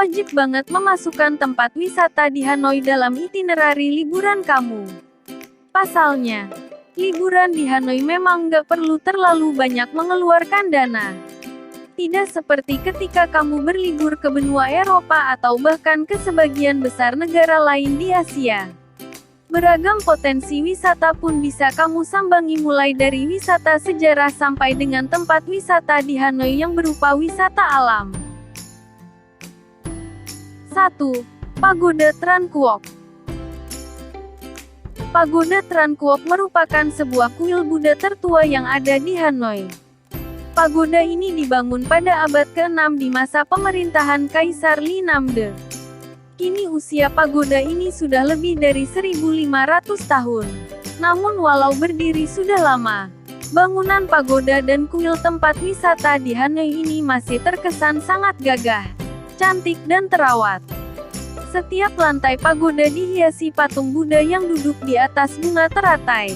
wajib banget memasukkan tempat wisata di Hanoi dalam itinerari liburan kamu. Pasalnya, liburan di Hanoi memang nggak perlu terlalu banyak mengeluarkan dana. Tidak seperti ketika kamu berlibur ke benua Eropa atau bahkan ke sebagian besar negara lain di Asia. Beragam potensi wisata pun bisa kamu sambangi, mulai dari wisata sejarah sampai dengan tempat wisata di Hanoi yang berupa wisata alam. 1. Pagoda Tran Quoc. Pagoda Tran Quoc merupakan sebuah kuil Buddha tertua yang ada di Hanoi. Pagoda ini dibangun pada abad ke-6 di masa pemerintahan Kaisar Li Namde. Kini usia pagoda ini sudah lebih dari 1.500 tahun. Namun walau berdiri sudah lama, bangunan pagoda dan kuil tempat wisata di Hanoi ini masih terkesan sangat gagah, cantik dan terawat. Setiap lantai pagoda dihiasi patung Buddha yang duduk di atas bunga teratai.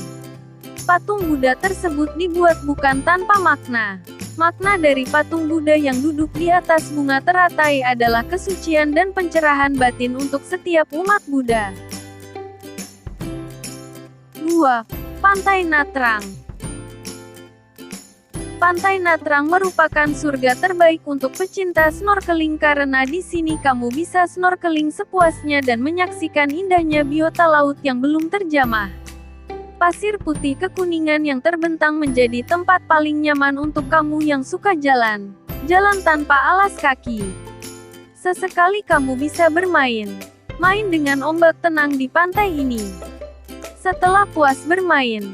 Patung Buddha tersebut dibuat bukan tanpa makna. Makna dari patung Buddha yang duduk di atas bunga teratai adalah kesucian dan pencerahan batin untuk setiap umat Buddha. 2. Pantai Nha Trang. Pantai Nha Trang merupakan surga terbaik untuk pecinta snorkeling karena di sini kamu bisa snorkeling sepuasnya dan menyaksikan indahnya biota laut yang belum terjamah. Pasir putih kekuningan yang terbentang menjadi tempat paling nyaman untuk kamu yang suka jalan tanpa alas kaki. Sesekali kamu bisa main dengan ombak tenang di pantai ini. Setelah puas main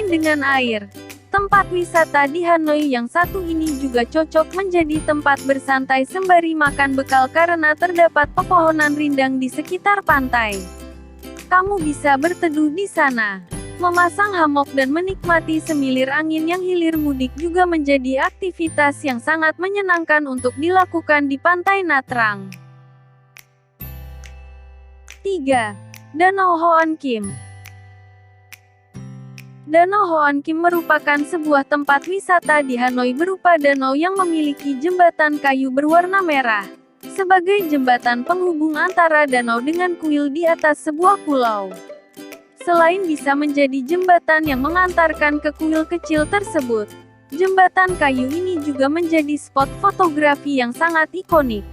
dengan air, tempat wisata di Hanoi yang satu ini juga cocok menjadi tempat bersantai sembari makan bekal karena terdapat pepohonan rindang di sekitar pantai. Kamu bisa berteduh di sana, memasang hammock dan menikmati semilir angin yang hilir. Mudik juga menjadi aktivitas yang sangat menyenangkan untuk dilakukan di Pantai Nha Trang. 3. Danau Hoan Kim. Danau Hoan Kim merupakan sebuah tempat wisata di Hanoi berupa danau yang memiliki jembatan kayu berwarna merah, sebagai jembatan penghubung antara danau dengan kuil di atas sebuah pulau. Selain bisa menjadi jembatan yang mengantarkan ke kuil kecil tersebut, jembatan kayu ini juga menjadi spot fotografi yang sangat ikonik.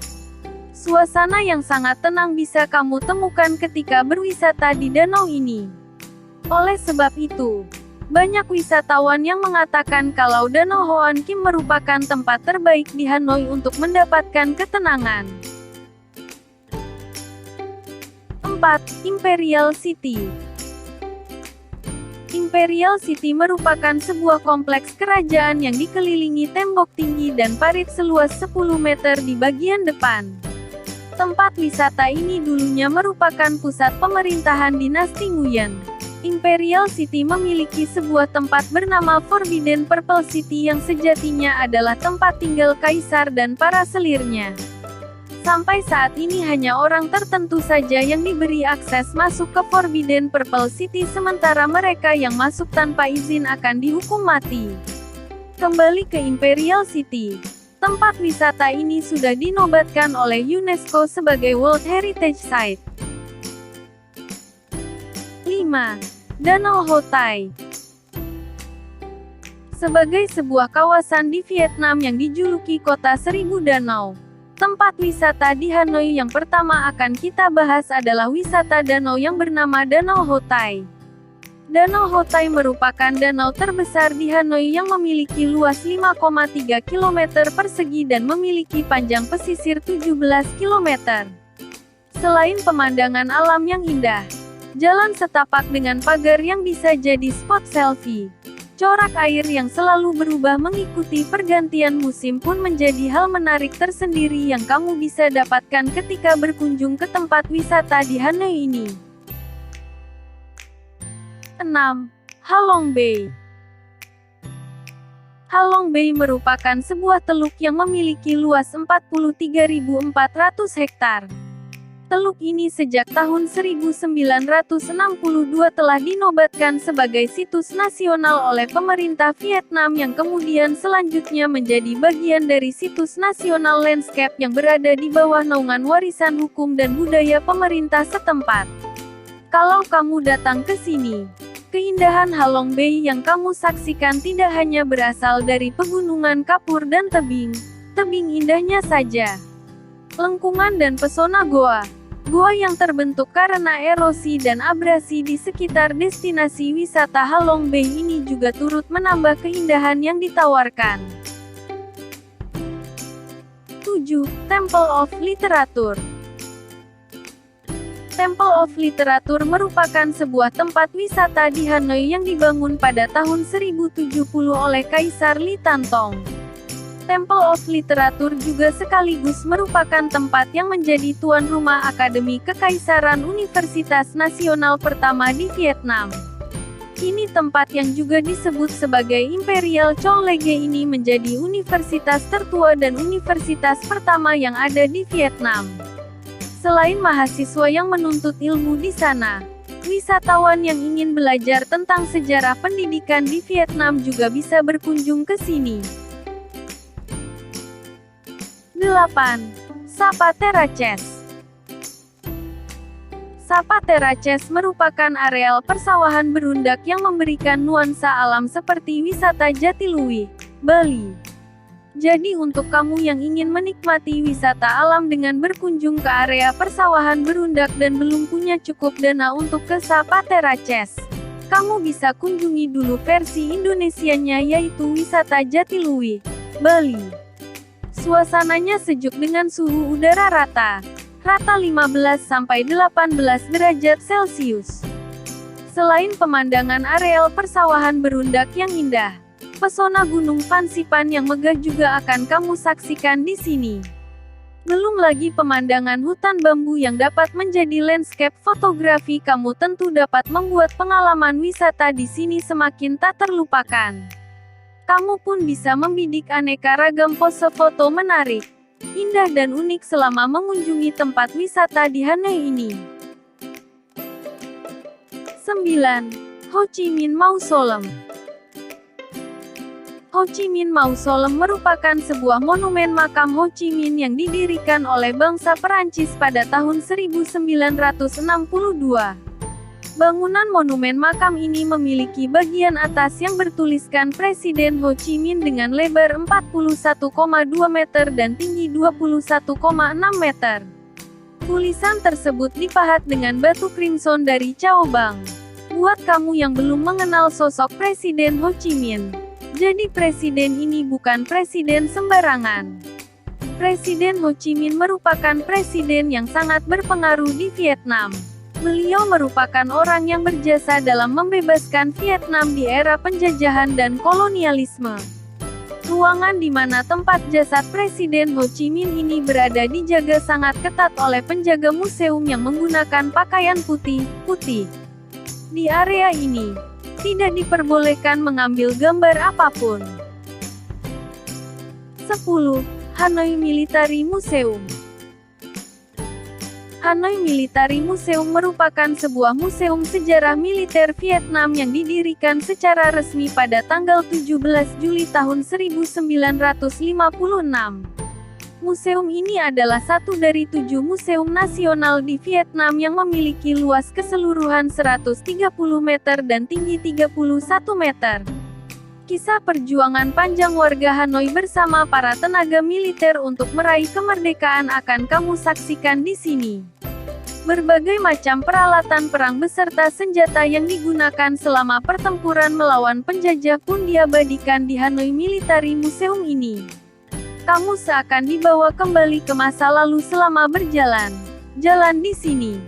Suasana yang sangat tenang bisa kamu temukan ketika berwisata di danau ini. Oleh sebab itu, banyak wisatawan yang mengatakan kalau Danau Hoan Kim merupakan tempat terbaik di Hanoi untuk mendapatkan ketenangan. 4. Imperial City. Imperial City merupakan sebuah kompleks kerajaan yang dikelilingi tembok tinggi dan parit seluas 10 meter di bagian depan. Tempat wisata ini dulunya merupakan pusat pemerintahan dinasti Nguyen. Imperial City memiliki sebuah tempat bernama Forbidden Purple City yang sejatinya adalah tempat tinggal kaisar dan para selirnya. Sampai saat ini hanya orang tertentu saja yang diberi akses masuk ke Forbidden Purple City, sementara mereka yang masuk tanpa izin akan dihukum mati. Kembali ke Imperial City. Tempat wisata ini sudah dinobatkan oleh UNESCO sebagai World Heritage Site. 5. Danau Ho Tai. Sebagai sebuah kawasan di Vietnam yang dijuluki kota seribu danau, tempat wisata di Hanoi yang pertama akan kita bahas adalah wisata danau yang bernama Danau Ho Tai. Danau Ho Tai merupakan danau terbesar di Hanoi yang memiliki luas 5,3 km persegi dan memiliki panjang pesisir 17 km. Selain pemandangan alam yang indah, jalan setapak dengan pagar yang bisa jadi spot selfie, corak air yang selalu berubah mengikuti pergantian musim pun menjadi hal menarik tersendiri yang kamu bisa dapatkan ketika berkunjung ke tempat wisata di Hanoi ini. 6. Halong Bay. Halong Bay merupakan sebuah teluk yang memiliki luas 43.400 hektar. Teluk ini sejak tahun 1962 telah dinobatkan sebagai situs nasional oleh pemerintah Vietnam yang kemudian selanjutnya menjadi bagian dari situs nasional landscape yang berada di bawah naungan warisan hukum dan budaya pemerintah setempat. Kalau kamu datang ke sini, keindahan Halong Bay yang kamu saksikan tidak hanya berasal dari pegunungan kapur dan tebing indahnya saja. Lengkungan dan pesona goa yang terbentuk karena erosi dan abrasi di sekitar destinasi wisata Halong Bay ini juga turut menambah keindahan yang ditawarkan. 7. Temple of Literature. Temple of Literature merupakan sebuah tempat wisata di Hanoi yang dibangun pada tahun 1070 oleh Kaisar Li Tantong. Temple of Literature juga sekaligus merupakan tempat yang menjadi tuan rumah Akademi Kekaisaran Universitas Nasional pertama di Vietnam. Ini tempat yang juga disebut sebagai Imperial College ini menjadi universitas tertua dan universitas pertama yang ada di Vietnam. Selain mahasiswa yang menuntut ilmu di sana, wisatawan yang ingin belajar tentang sejarah pendidikan di Vietnam juga bisa berkunjung ke sini. 8. Sapa Terraces. Sapa Terraces merupakan areal persawahan berundak yang memberikan nuansa alam seperti wisata Jatiluwih, Bali. Jadi untuk kamu yang ingin menikmati wisata alam dengan berkunjung ke area persawahan berundak dan belum punya cukup dana untuk ke Sapa Terraces, kamu bisa kunjungi dulu versi Indonesianya yaitu wisata Jatiluwih, Bali. Suasananya sejuk dengan suhu udara rata 15–18 derajat Celcius. Selain pemandangan areal persawahan berundak yang indah, pesona Gunung Fansipan yang megah juga akan kamu saksikan di sini. Belum lagi pemandangan hutan bambu yang dapat menjadi landscape fotografi, kamu tentu dapat membuat pengalaman wisata di sini semakin tak terlupakan. Kamu pun bisa membidik aneka ragam pose foto menarik, indah dan unik selama mengunjungi tempat wisata di Hanoi ini. 9. Ho Chi Minh Mausoleum. Ho Chi Minh Mausoleum merupakan sebuah monumen makam Ho Chi Minh yang didirikan oleh bangsa Perancis pada tahun 1962. Bangunan monumen makam ini memiliki bagian atas yang bertuliskan Presiden Ho Chi Minh dengan lebar 41,2 meter dan tinggi 21,6 meter. Tulisan tersebut dipahat dengan batu crimson dari Chao Bang. Buat kamu yang belum mengenal sosok Presiden Ho Chi Minh, jadi presiden ini bukan presiden sembarangan. Presiden Ho Chi Minh merupakan presiden yang sangat berpengaruh di Vietnam. Beliau merupakan orang yang berjasa dalam membebaskan Vietnam di era penjajahan dan kolonialisme. Ruangan di mana tempat jasad Presiden Ho Chi Minh ini berada dijaga sangat ketat oleh penjaga museum yang menggunakan pakaian putih. Di area ini, tidak diperbolehkan mengambil gambar apapun. 10. Hanoi Military Museum. Hanoi Military Museum merupakan sebuah museum sejarah militer Vietnam yang didirikan secara resmi pada tanggal 17 Juli tahun 1956. Museum ini adalah satu dari 7 museum nasional di Vietnam yang memiliki luas keseluruhan 130 meter dan tinggi 31 meter. Kisah perjuangan panjang warga Hanoi bersama para tenaga militer untuk meraih kemerdekaan akan kamu saksikan di sini. Berbagai macam peralatan perang beserta senjata yang digunakan selama pertempuran melawan penjajah pun diabadikan di Hanoi Military Museum ini. Kamu seakan dibawa kembali ke masa lalu selama berjalan jalan di sini.